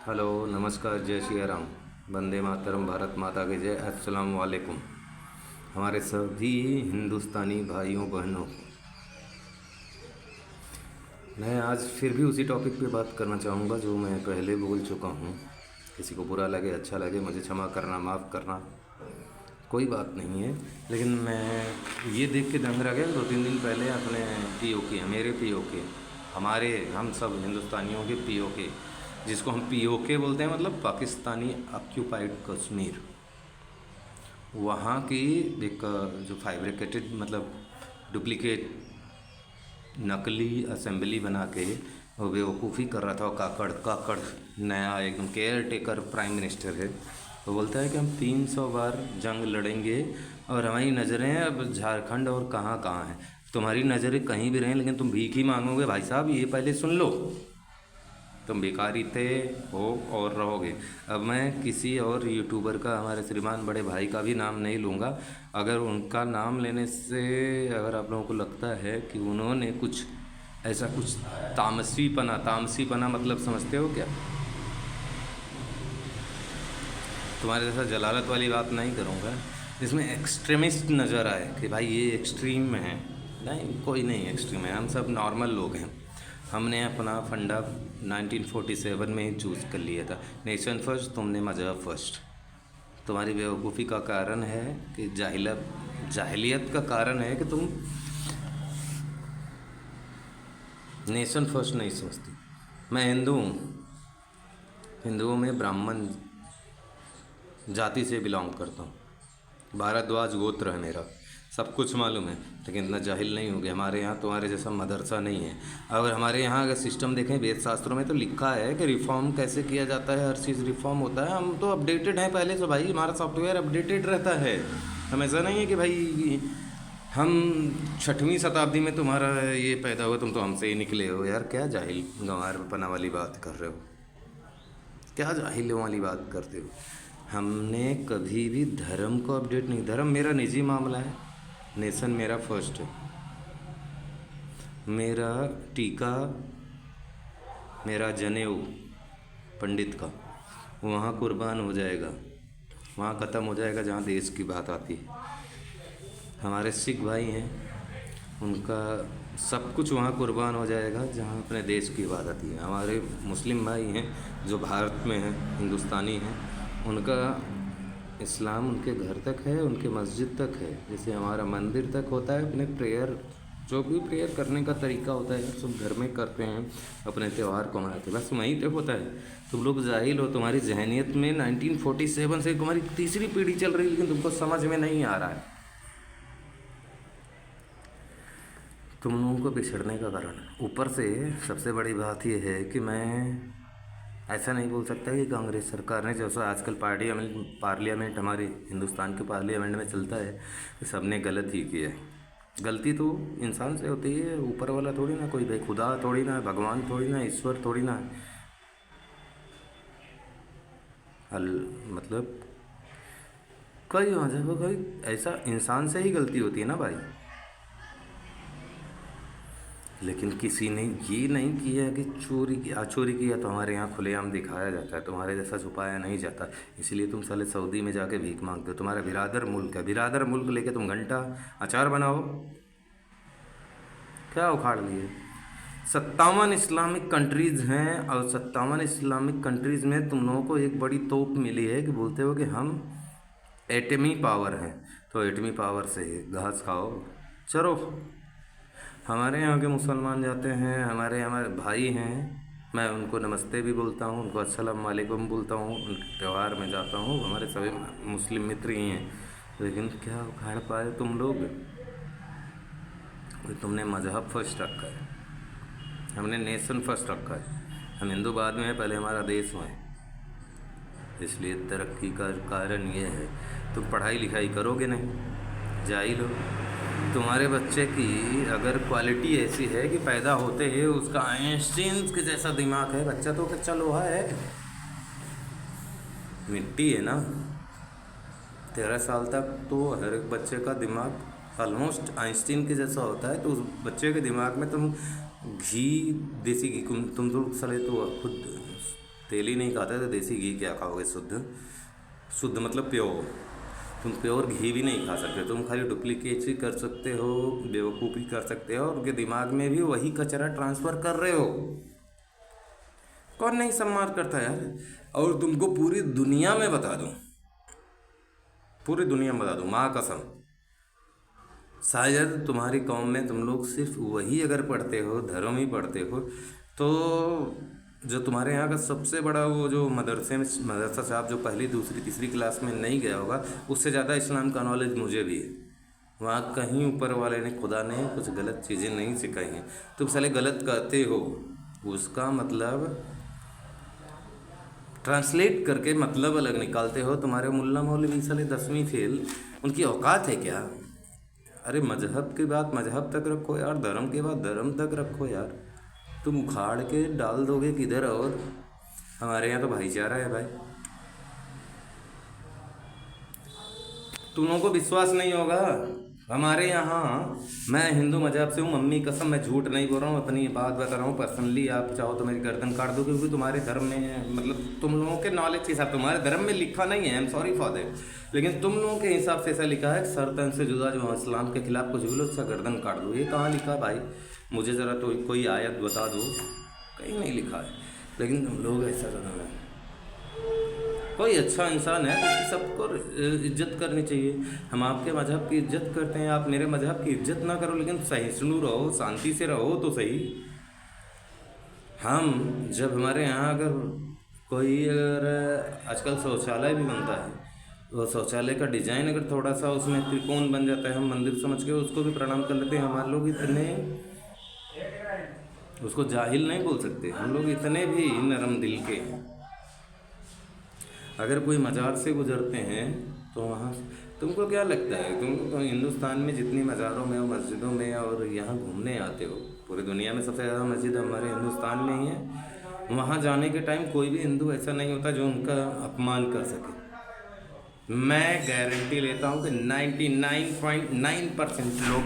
Hello, नमस्कार, जय श्री राम। वंदे मातरम, भारत माता की जय। अस्सलाम वालेकुम हमारे सभी हिंदुस्तानी भाइयों बहनों। मैं आज फिर भी उसी टॉपिक पे बात करना चाहूँगा जो मैं पहले बोल चुका हूँ। किसी को बुरा लगे अच्छा लगे मुझे क्षमा करना, माफ़ करना, कोई बात नहीं है। लेकिन मैं ये देख के दंग रह गया, 2-3 दिन पहले अपने पीओके, मेरे पीओके, हमारे हम सब हिंदुस्तानियों के पीओके, जिसको हम पीओके बोलते हैं, मतलब पाकिस्तानी ऑक्यूपाइड कश्मीर, वहाँ की एक जो फैब्रिकेटेड, मतलब डुप्लीकेट, नकली असेंबली बना के वो बेवकूफ़ी कर रहा था। वो काकड़ काकड़ नया एकदम केयर टेकर प्राइम मिनिस्टर है। वो बोलता है कि हम 300 बार जंग लड़ेंगे और हमारी नज़रें अब झारखंड और कहाँ कहाँ हैं। तुम्हारी नज़रें कहीं भी रहें लेकिन तुम भीख ही मांगोगे। भाई साहब, ये पहले सुन लो, तुम भिखारी थे, हो और रहोगे। अब मैं किसी और यूट्यूबर का, हमारे श्रीमान बड़े भाई का भी नाम नहीं लूँगा। अगर उनका नाम लेने से अगर आप लोगों को लगता है कि उन्होंने कुछ ऐसा कुछ तामसीपना मतलब समझते हो क्या? तुम्हारे जैसा जलालत वाली बात नहीं करूँगा जिसमें एक्सट्रीमिस्ट नज़र आए कि भाई ये एक्सट्रीम में है। नहीं, कोई नहीं एक्सट्रीम है, हम सब नॉर्मल लोग हैं। हमने अपना फंडा 1947 में ही चूज़ कर लिया था, नेशन फर्स्ट, तुमने मज़हब फर्स्ट। तुम्हारी बेवकूफ़ी का कारण है कि जाहिलियत का कारण है कि तुम नेशन फर्स्ट नहीं समझती। मैं हिंदू हूँ, हिंदुओं में ब्राह्मण जाति से बिलोंग करता हूँ। भारद्वाज गोत्र है मेरा, सब कुछ मालूम है, लेकिन इतना जाहिल नहीं हो गया। हमारे यहाँ तुम्हारे जैसा मदरसा नहीं है। अगर हमारे यहाँ अगर सिस्टम देखें, वेद शास्त्रों में तो लिखा है कि रिफॉर्म कैसे किया जाता है, हर चीज़ रिफॉर्म होता है। हम तो अपडेटेड हैं पहले से भाई, हमारा सॉफ्टवेयर अपडेटेड रहता है। हम ऐसा नहीं है कि भाई हम 6वीं शताब्दी में तुम्हारा ये पैदा हुआ, तुम तो हमसे ही निकले हो। यार क्या जाहिल गंवार पना वाली बात कर रहे हो, क्या जाहिलों वाली बात करते हो। हमने कभी भी धर्म को अपडेट नहीं, धर्म मेरा निजी मामला है, नेशन मेरा फर्स्ट है। मेरा टीका, मेरा जनेऊ पंडित का वहाँ कुर्बान हो जाएगा, वहाँ ख़त्म हो जाएगा जहाँ देश की बात आती है। हमारे सिख भाई हैं, उनका सब कुछ वहाँ कुर्बान हो जाएगा जहाँ अपने देश की बात आती है। हमारे मुस्लिम भाई हैं जो भारत में हैं, हिंदुस्तानी हैं, उनका इस्लाम उनके घर तक है, उनके मस्जिद तक है, जैसे हमारा मंदिर तक होता है। अपने प्रेयर, जो भी प्रेयर करने का तरीका होता है सब घर में करते हैं, अपने त्यौहार को मनाते हैं, बस वहीं तक होता है। तुम लोग जाहिल हो, तुम्हारी जहनीत में 1947 से तुम्हारी तीसरी पीढ़ी चल रही है, लेकिन तुमको समझ में नहीं आ रहा है। तुम लोगों को पिछड़ने का कारण, ऊपर से सबसे बड़ी बात यह है कि मैं ऐसा नहीं बोल सकता कि कांग्रेस सरकार ने, जैसा आजकल पार्लियामेंट हमारे हिंदुस्तान के पार्लियामेंट में चलता है कि सबने गलत ही किया है। गलती तो इंसान से होती है, ऊपर वाला थोड़ी ना, कोई भाई खुदा थोड़ी ना, भगवान थोड़ी ना, ईश्वर थोड़ी ना। अल मतलब कोई मजहब, कोई ऐसा, इंसान से ही गलती होती है ना भाई। लेकिन किसी ने ये नहीं किया कि चोरी किया तो हमारे यहाँ खुलेआम दिखाया जाता है, तुम्हारे जैसा छुपाया नहीं जाता। इसलिए तुम साले सऊदी में जाके भीख मांगते हो। तुम्हारा बिरादर मुल्क है, बिरादर मुल्क लेके तुम घंटा अचार बनाओ, क्या उखाड़ लिए। 57 इस्लामिक कंट्रीज़ हैं और 57 इस्लामिक कंट्रीज़ में तुम लोगों को एक बड़ी तोप मिली है कि बोलते हो कि हम एटमी पावर हैं। तो एटमी पावर से घास खाओ, चलो। हमारे यहाँ के मुसलमान जाते हैं, हमारे भाई हैं, मैं उनको नमस्ते भी बोलता हूँ, उनको अस्सलाम वालेकुम बोलता हूँ, उनके त्यौहार में जाता हूँ, हमारे सभी मुस्लिम मित्र ही हैं। लेकिन क्या उखाड़ पाए तुम लोग? तुमने मज़हब फर्स्ट रखा है, हमने नेशन फर्स्ट रखा है। हम हिंदू बाद में है, पहले हमारा देश में है। इसलिए तरक्की का कारण ये है, तुम पढ़ाई लिखाई करोगे नहीं, जाहिल हो। तुम्हारे बच्चे की अगर क्वालिटी ऐसी है कि पैदा होते ही उसका आइंस्टीन के जैसा दिमाग है, बच्चा तो कच्चा लोहा है, मिट्टी है ना। 13 साल तक तो हर एक बच्चे का दिमाग ऑलमोस्ट आइंस्टीन के जैसा होता है। तो उस बच्चे के दिमाग में तुम घी, देसी घी, तुम तो साले तो खुद तेल ही नहीं खाते तो देसी घी क्या खाओगे? शुद्ध शुद्ध मतलब प्योर। तुम प्योर घी भी नहीं खा सकते, तुम खाली डुप्लीकेट ही कर सकते हो, बेवकूफ़ी कर सकते हो, और उनके दिमाग में भी वही कचरा ट्रांसफ़र कर रहे हो। कौन नहीं सम्मान करता यार? और तुमको पूरी दुनिया में बता दूं, पूरी दुनिया में बता दूं, माँ कसम, शायद तुम्हारी कौम में तुम लोग सिर्फ वही अगर पढ़ते हो, धर्म ही पढ़ते हो, तो जो तुम्हारे यहाँ का सबसे बड़ा वो जो मदरसा साहब जो पहली दूसरी तीसरी क्लास में नहीं गया होगा, उससे ज़्यादा इस्लाम का नॉलेज मुझे भी है। वहाँ कहीं ऊपर वाले ने, खुदा ने कुछ गलत चीज़ें नहीं सिखाई हैं। तुम साले गलत कहते हो, उसका मतलब ट्रांसलेट करके मतलब अलग निकालते हो। तुम्हारे मुल्ला मौलवी साले 10वीं फेल, उनकी औकात है क्या? अरे मजहब की बात मजहब तक रखो यार, धर्म की बात धर्म तक रखो यार। तुम उखाड़ के डाल दोगे किधर? और हमारे यहाँ तो भाईचारा है भाई। तुम लोगों को विश्वास नहीं होगा हमारे यहाँ। मैं हिंदू मजहब से हूँ, मम्मी कसम, मैं झूठ नहीं बोल रहा हूँ, अपनी बात बता रहा हूँ। पर्सनली आप चाहो तो मेरी गर्दन काट दो, क्योंकि तुम्हारे धर्म में, मतलब तुम लोगों के नॉलेज के हिसाब, तुम्हारे धर्म में लिखा नहीं है, I am sorry for that, लेकिन तुम लोगों के हिसाब से ऐसा लिखा है, सर तन से जुदा जो इस्लाम के खिलाफ कुछ भी लो उसका गर्दन काट दो। ये कहाँ लिखा भाई? मुझे ज़रा तो कोई आयत बता दो, कहीं नहीं लिखा है। लेकिन तुम लोग ऐसा करना है। कोई अच्छा इंसान है तो सबको इज्जत करनी चाहिए। हम आपके मजहब की इज्जत करते हैं, आप मेरे मजहब की इज्जत ना करो, लेकिन सहिष्णु रहो, शांति से रहो तो सही। हम जब हमारे यहाँ अगर कोई, अगर आजकल शौचालय भी बनता है, तो शौचालय का डिजाइन अगर थोड़ा सा उसमें त्रिकोण बन जाता है, हम मंदिर समझ के उसको भी प्रणाम कर लेते हैं। हमारे लोग इतने, उसको जाहिल नहीं बोल सकते, हम लोग इतने भी नरम दिल के हैं। अगर कोई मज़ार से गुजरते हैं तो वहाँ, तुमको क्या लगता है, तुमको तो हिंदुस्तान में जितनी मज़ारों में और मस्जिदों में और यहाँ घूमने आते हो, पूरी दुनिया में सबसे ज़्यादा मस्जिद हमारे हिंदुस्तान में ही है। वहाँ जाने के टाइम कोई भी हिंदू ऐसा नहीं होता जो उनका अपमान कर सके। मैं गारंटी लेता हूँ कि 99.9% लोग,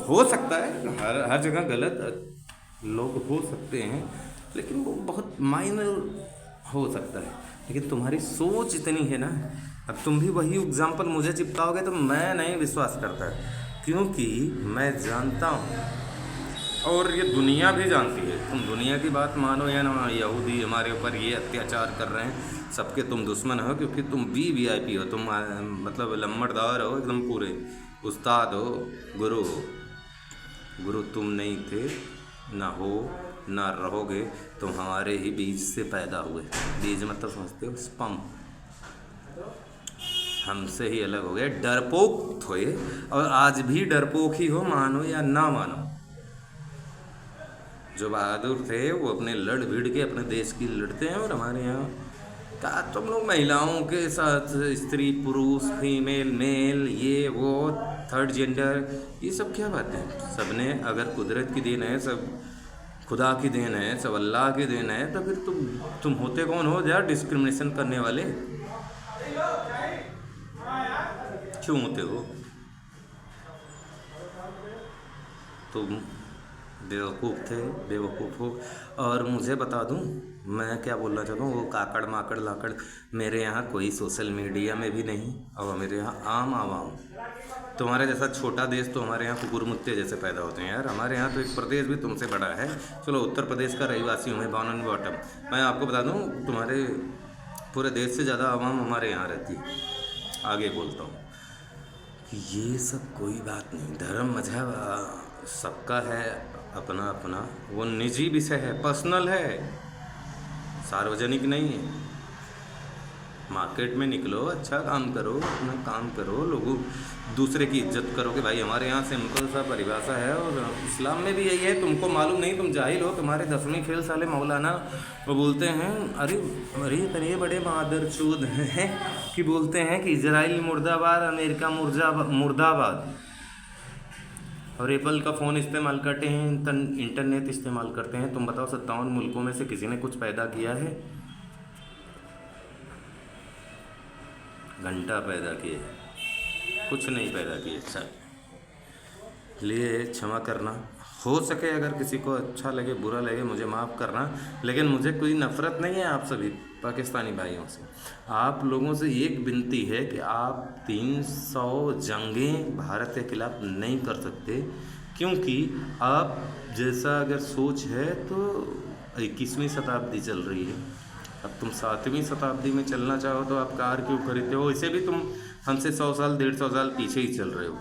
हो सकता है हर हर जगह गलत लोग हो सकते हैं, लेकिन वो बहुत माइनर हो सकता है। लेकिन तुम्हारी सोच इतनी है ना, अब तुम भी वही एग्जाम्पल मुझे चिपकाओगे तो मैं नहीं विश्वास करता, क्योंकि मैं जानता हूँ और ये दुनिया भी जानती है। तुम दुनिया की बात मानो या ना, यहूदी हमारे ऊपर ये अत्याचार कर रहे हैं, सबके तुम दुश्मन हो, क्योंकि तुम VIP हो, तुम मतलब लम्बड़दार हो, एकदम पूरे उस्ताद हो, गुरु हो। गुरु तुम नहीं थे, ना हो, ना रहोगे। तुम हमारे ही बीज से पैदा हुए। बीज मतलब समझते हो? स्पम। हमसे ही अलग हो गए, डरपोक थे, और आज भी डरपोक ही हो, मानो या ना मानो। जो बहादुर थे वो अपने लड़ भिड़ के अपने देश की लड़ते हैं, और हमारे यहाँ क्या तुम लोग महिलाओं के साथ स्त्री पुरुष फीमेल मेल ये वो थर्ड जेंडर, ये सब क्या बात है? सबने, अगर कुदरत की देन है, सब खुदा की देन है, सब अल्लाह की देन है, तो फिर तुम होते कौन हो यार डिस्क्रिमिनेशन करने वाले? क्यों होते हो तुम? बेवकूफ़ थे, बेवकूफ़ हो। और मुझे बता दूं, मैं क्या बोलना चाहता हूँ, वो काकड़ माकड़ लाकड़ मेरे यहाँ कोई सोशल मीडिया में भी नहीं, और मेरे यहाँ आम आवाम, तुम्हारे जैसा छोटा देश तो हमारे यहाँ कुकुर मुत्ते जैसे पैदा होते हैं यार। हमारे यहाँ तो एक प्रदेश भी तुमसे बड़ा है। चलो उत्तर प्रदेश का रहीवासी हूँ मैं, बाउन एंड बॉटम। मैं आपको बता दूँ, तुम्हारे पूरे देश से ज़्यादा आवाम हमारे यहाँ रहती है। आगे बोलता हूँ कि ये सब कोई बात नहीं, धर्म मजहब सबका है अपना अपना, वो निजी विषय है, पर्सनल है, सार्वजनिक नहीं है। मार्केट में निकलो, अच्छा काम करो, अपना काम करो, लोगों दूसरे की इज्जत करो। कि भाई हमारे यहाँ सिंपल सा परिभाषा है, और इस्लाम में भी यही है। तुमको मालूम नहीं, तुम जाहिल हो, तुम्हारे 10वीं फेल साले मौलाना वो बोलते हैं, अरे अरे इतने बड़े बहादुर चूद हैं कि बोलते हैं कि इजराइल मुर्दाबाद, अमेरिका मुर्दाबाद, और एप्पल का फ़ोन इस्तेमाल करते हैं, इंटरनेट इस्तेमाल करते हैं। तुम बताओ 57 मुल्कों में से किसी ने कुछ पैदा किया है? घंटा पैदा किए, कुछ नहीं पैदा किए। अच्छा लिए क्षमा करना, हो सके अगर किसी को अच्छा लगे बुरा लगे मुझे माफ़ करना, लेकिन मुझे कोई नफ़रत नहीं है आप सभी पाकिस्तानी भाइयों से। आप लोगों से एक विनती है कि आप 300 जंगें भारत के खिलाफ़ नहीं कर सकते, क्योंकि आप जैसा अगर सोच है तो 21वीं शताब्दी चल रही है। अब तुम 7वीं शताब्दी में चलना चाहो तो आप कार क्यों खरीदते हो? इसे भी तुम हमसे 100 साल 150 साल पीछे ही चल रहे हो।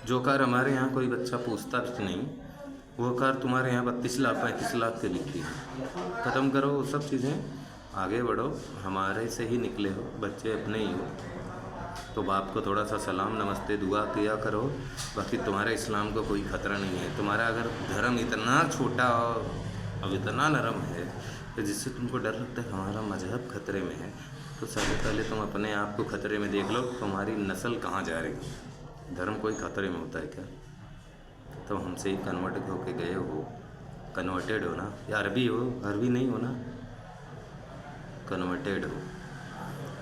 जो कार हमारे यहाँ कोई बच्चा पूछता भी नहीं, वो कार तुम्हारे यहाँ 32 लाख 35 लाख की बिकती है। ख़त्म करो वो सब चीज़ें, आगे बढ़ो। हमारे से ही निकले हो, बच्चे अपने ही हो, तो बाप को थोड़ा सा सलाम नमस्ते दुआ किया करो। बाकी तुम्हारे इस्लाम को कोई ख़तरा नहीं है। तुम्हारा अगर धर्म इतना छोटा और इतना नरम है कि जिससे तुमको डर लगता है हमारा मजहब खतरे में है, तो सबसे पहले तुम अपने आप को खतरे में देख लो। तुम्हारी नस्ल कहाँ जा रही है? धर्म कोई खतरे में होता है क्या? तो हमसे ही कन्वर्ट होके गए हो, कन्वर्टेड हो ना, या अरबी हो, अरबी नहीं हो ना, कन्वर्टेड हो।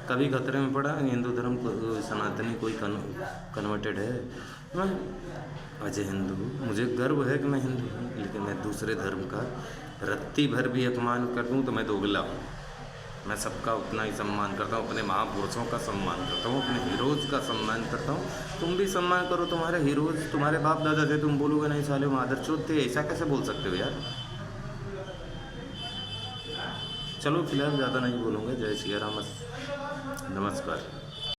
कभी खतरे में पड़ा हिंदू धर्म को? सनातनी कोई कन्वर्टेड है? मैं अजय हिंदू हूँ, मुझे गर्व है कि मैं हिंदू हूँ, लेकिन मैं दूसरे धर्म का रत्ती भर भी अपमान कर दूँ तो मैं दोगला हूँ। मैं सबका उतना ही सम्मान करता हूँ, अपने महापुरुषों का सम्मान करता हूँ, अपने हीरोज़ का सम्मान करता हूँ। तुम भी सम्मान करो तुम्हारे हीरोज़, तुम्हारे बाप दादा थे, तुम बोलोगे नहीं साले मादरचोद थे, ऐसा कैसे बोल सकते हो यार? चलो फिलहाल ज़्यादा नहीं बोलूँगा। जय सिया राम, नमस्कार।